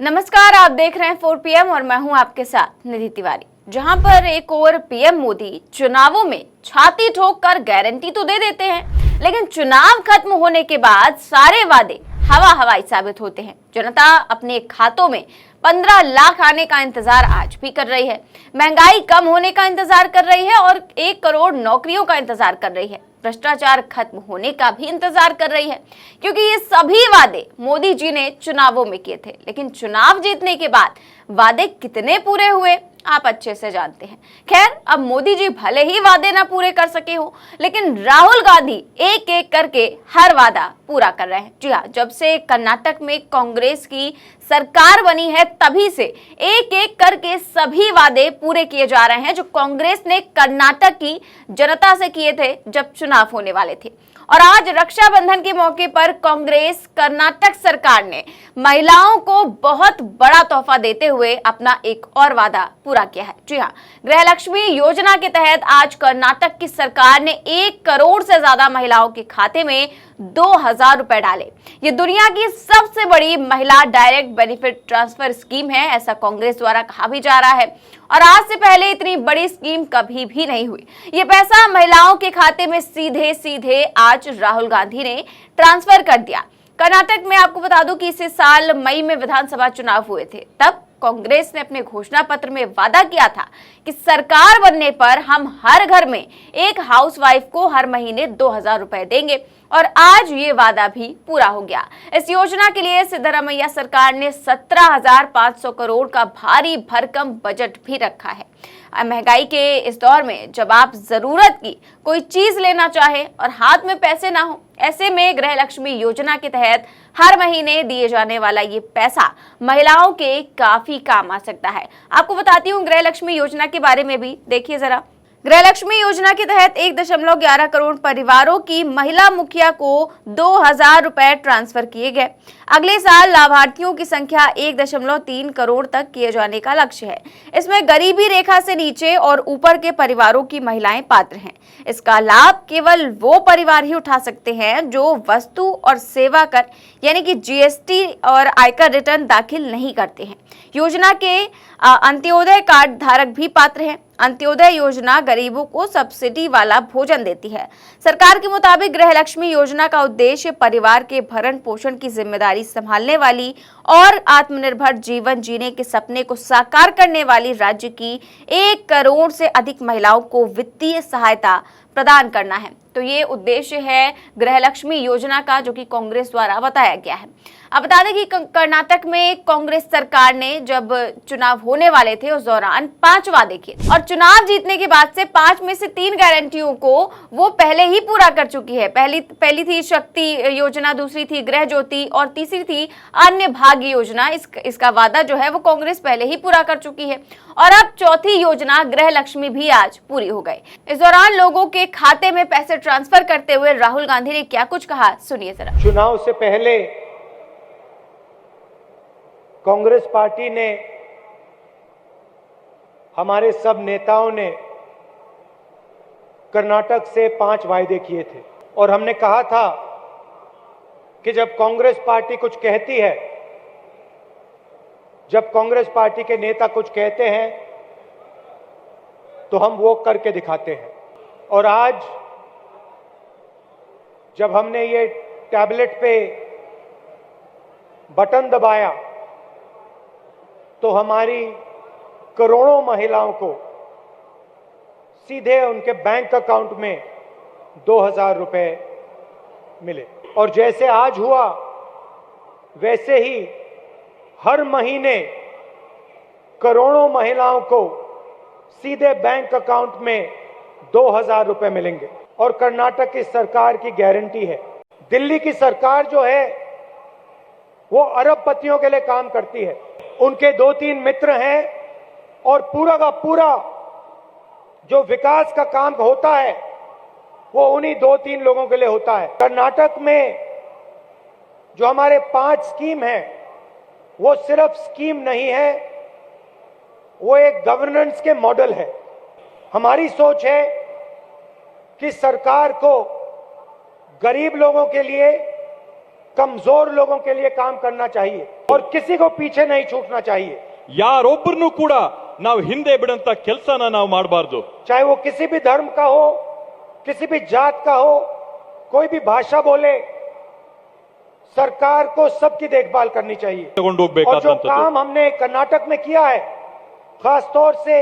नमस्कार, आप देख रहे हैं 4 PM और मैं हूं आपके साथ निधि तिवारी। जहां पर एक और पीएम मोदी चुनावों में छाती ठोक कर गारंटी तो दे देते हैं, लेकिन चुनाव खत्म होने के बाद सारे वादे हवा हवाई साबित होते हैं। जनता अपने खातों में 15 लाख आने का इंतजार आज भी कर रही है, महंगाई कम होने का इंतजार कर रही है और 1 करोड़ नौकरियों का इंतजार कर रही है, भ्रष्टाचार खत्म होने का भी इंतजार कर रही है, क्योंकि ये सभी वादे मोदी जी ने चुनावों में किए थे। लेकिन चुनाव जीतने के बाद वादे कितने पूरे हुए आप अच्छे से जानते हैं। खैर, अब मोदी जी भले ही वादे ना पूरे कर सके हो, लेकिन राहुल गांधी एक एक करके हर वादा पूरा कर रहे हैं। जी हाँ, जब से कर्नाटक में कांग्रेस की सरकार बनी है तभी से एक एक करके सभी वादे पूरे किए जा रहे हैं जो कांग्रेस ने कर्नाटक की जनता से किए थे जब चुनाव होने वाले थे। और आज रक्षाबंधन के मौके पर कांग्रेस कर्नाटक सरकार ने महिलाओं को बहुत बड़ा तोहफा देते हुए अपना एक और वादा पूरा किया है। जी हाँ, गृहलक्ष्मी योजना के तहत आज कर्नाटक की सरकार ने 1 करोड़ से ज्यादा महिलाओं के खाते में 2000 रुपए डाले। ये दुनिया की सबसे बड़ी महिला डायरेक्ट बेनिफिट ट्रांसफर स्कीम है, ऐसा कांग्रेस द्वारा कहा भी जा रहा है। और आज से पहले इतनी बड़ी स्कीम कभी भी नहीं हुई। ये पैसा महिलाओं के खाते में सीधे सीधे आज राहुल गांधी ने ट्रांसफर कर दिया। कर्नाटक में आपको बता दूं कि इसी साल मई में विधानसभा चुनाव हुए थे। तब कांग्रेस ने अपने घोषणा पत्र में वादा किया था कि सरकार बनने पर हम हर घर में एक हाउसवाइफ को हर महीने 2000 रुपए देंगे, और आज ये वादा भी पूरा हो गया। इस योजना के लिए सिद्धरामैया सरकार ने 17,500 करोड़ का भारी भरकम बजट भी रखा है। महंगाई के इस दौर में जब आप जरूरत की कोई चीज लेना चाहे और हाथ में पैसे ना हो, ऐसे में गृहलक्ष्मी योजना के तहत हर महीने दिए जाने वाला ये पैसा महिलाओं के काफी काम आ सकता है। आपको बताती हूँ गृहलक्ष्मी योजना के बारे में भी, देखिए जरा। गृहलक्ष्मी योजना के तहत 1.11 करोड़ परिवारों की महिला मुखिया को 2000 रुपए ट्रांसफर किए गए। अगले साल लाभार्थियों की संख्या 1.3 करोड़ तक किए जाने का लक्ष्य है। इसमें गरीबी रेखा से नीचे और ऊपर के परिवारों की महिलाएं पात्र हैं। इसका लाभ केवल वो परिवार ही उठा सकते हैं जो वस्तु और सेवा कर यानी कि जीएसटी और आयकर रिटर्न दाखिल नहीं करते हैं। योजना के अंत्योदय कार्ड धारक भी पात्र हैं। अंत्योदय योजना गरीबों को सब्सिडी वाला भोजन देती है। सरकार के मुताबिक गृहलक्ष्मी योजना का उद्देश्य परिवार के भरण पोषण की जिम्मेदारी संभालने वाली और आत्मनिर्भर जीवन जीने के सपने को साकार करने वाली राज्य की 1 करोड़ से अधिक महिलाओं को वित्तीय सहायता प्रदान करना है। तो ये उद्देश्य है गृहलक्ष्मी योजना का, जो कि कांग्रेस द्वारा बताया गया है। अब बता दें कि कर्नाटक में कांग्रेस सरकार ने जब चुनाव होने वाले थे उस दौरान 5 वादे किए और चुनाव जीतने के बाद से 5 में से 3 गारंटियों को वो पहले ही पूरा कर चुकी है। पहली थी शक्ति योजना, दूसरी थी गृह ज्योति और तीसरी थी अन्य भाग्य योजना। इसका वादा जो है वो कांग्रेस पहले ही पूरा कर चुकी है और अब चौथी योजना गृहलक्ष्मी भी आज पूरी हो गई। इस दौरान लोगों के खाते में पैसे ट्रांसफर करते हुए राहुल गांधी ने क्या कुछ कहा, सुनिए जरा। चुनाव से पहले कांग्रेस पार्टी ने, हमारे सब नेताओं ने कर्नाटक से 5 वायदे किए थे और हमने कहा था कि जब कांग्रेस पार्टी कुछ कहती है, जब कांग्रेस पार्टी के नेता कुछ कहते हैं तो हम वो करके दिखाते हैं। और आज जब हमने ये टैबलेट पे बटन दबाया तो हमारी करोड़ों महिलाओं को सीधे उनके बैंक अकाउंट में 2000 रुपए मिले। और जैसे आज हुआ वैसे ही हर महीने करोड़ों महिलाओं को सीधे बैंक अकाउंट में 2000 रुपए मिलेंगे। और कर्नाटक की सरकार की गारंटी है। दिल्ली की सरकार जो है वो अरबपतियों के लिए काम करती है। उनके 2-3 मित्र हैं और पूरा का पूरा जो विकास का काम होता है वो उन्हीं 2-3 लोगों के लिए होता है। कर्नाटक में जो हमारे 5 स्कीम है वो सिर्फ स्कीम नहीं है, वो एक गवर्नेंस के मॉडल है। हमारी सोच है कि सरकार को गरीब लोगों के लिए कमजोर लोगों के लिए काम करना चाहिए और किसी को पीछे नहीं छूटना चाहिए। ಯಾರೊಬ್ಬರನ್ನು ಕೂಡ ನಾವು ಹಿಂದೆ ಬಿಡಂತ ಕೆಲಸನ ನಾವು ಮಾಡಬಾರದು। चाहे वो किसी भी धर्म का हो, किसी भी जात का हो, कोई भी भाषा बोले, सरकार को सबकी देखभाल करनी चाहिए। ತಗೊಂಡು और जो ಹೋಗಬೇಕಾದಂತದ್ದು काम हमने कर्नाटक में किया है, खास तौर से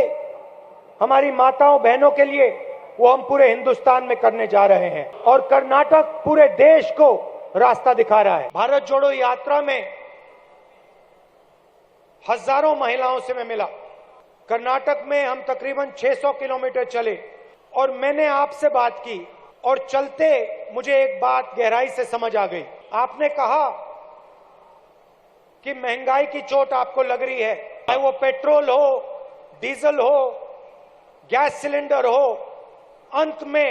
हमारी माताओं बहनों के लिए, वो हम पूरे हिंदुस्तान में करने जा रहे हैं और कर्नाटक पूरे देश को रास्ता दिखा रहा है। भारत जोड़ो यात्रा में हजारों महिलाओं से मैं मिला। कर्नाटक में हम तकरीबन 600 किलोमीटर चले और मैंने आपसे बात की और चलते मुझे एक बात गहराई से समझ आ गई। आपने कहा कि महंगाई की चोट आपको लग रही है, चाहे वो पेट्रोल हो, डीजल हो, गैस सिलेंडर हो, अंत में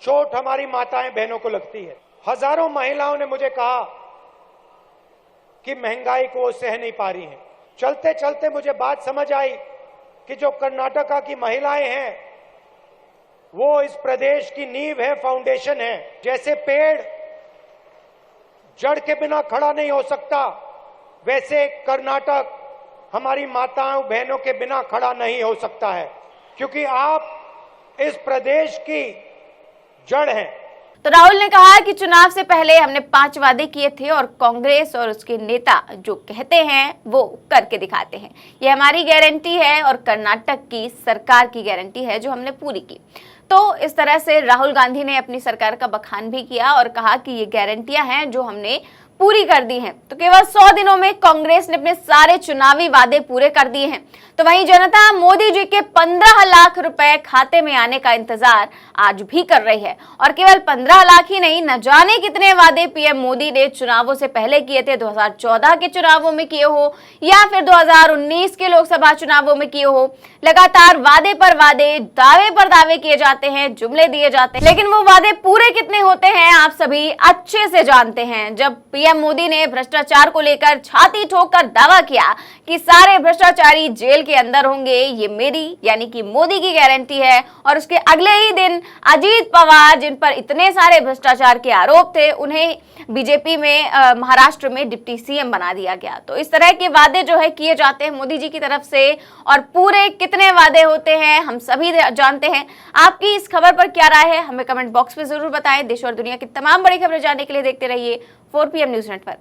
चोट हमारी माताएं बहनों को लगती है। हजारों महिलाओं ने मुझे कहा कि महंगाई को वो सह नहीं पा रही हैं। चलते चलते मुझे बात समझ आई कि जो कर्नाटका की महिलाएं हैं वो इस प्रदेश की नींव है, फाउंडेशन है। जैसे पेड़ जड़ के बिना खड़ा नहीं हो सकता, वैसे कर्नाटक हमारी माताओं बहनों के बिना खड़ा नहीं हो सकता है, क्योंकि आप इस प्रदेश की जड़ हैं। तो राहुल ने कहा कि चुनाव से पहले हमने 5 वादे किए थे और कांग्रेस और उसके नेता जो कहते हैं वो करके दिखाते हैं। ये हमारी गारंटी है और कर्नाटक की सरकार की गारंटी है जो हमने पूरी की। तो इस तरह से राहुल गांधी ने अपनी सरकार का बखान भी किया और कहा कि ये गारंटियां हैं जो हमने पूरी कर दी हैं। तो केवल 100 दिनों में कांग्रेस ने अपने सारे चुनावी वादे पूरे कर दिए हैं। तो वहीं जनता मोदी जी के 15 लाख रुपए खाते में आने का इंतजार आज भी कर रही है। और केवल 15 लाख ही नहीं, न जाने कितने वादे पीएम मोदी ने चुनावों से पहले किए थे, 2014 के चुनावों में किए हो या फिर 2019 के लोकसभा चुनावों में किए हो। लगातार वादे पर वादे, दावे पर दावे किए जाते हैं, जुमले दिए जाते हैं, लेकिन वो वादे पूरे कितने होते हैं आप सभी अच्छे से जानते हैं। जब पीएम मोदी ने भ्रष्टाचार को लेकर छाती ठोककर दावा किया कि सारे भ्रष्टाचारी जेल के अंदर होंगे, ये मेरी यानी कि मोदी की गारंटी है, और उसके अगले ही दिन अजीत पवार, जिन पर इतने सारे भ्रष्टाचार के आरोप थे, उन्हें बीजेपी में महाराष्ट्र में डिप्टी सीएम बना दिया गया। तो इस तरह के वादे जो है किए जाते हैं मोदी जी की तरफ से, और पूरे कितने वादे होते हैं हम सभी जानते हैं। आपकी इस खबर पर क्या राय है, हमें कमेंट बॉक्स में जरूर बताएं। देश और दुनिया की तमाम बड़ी खबरें जानने के लिए देखते रहिए 4PM न्यूज़ नेटवर्क।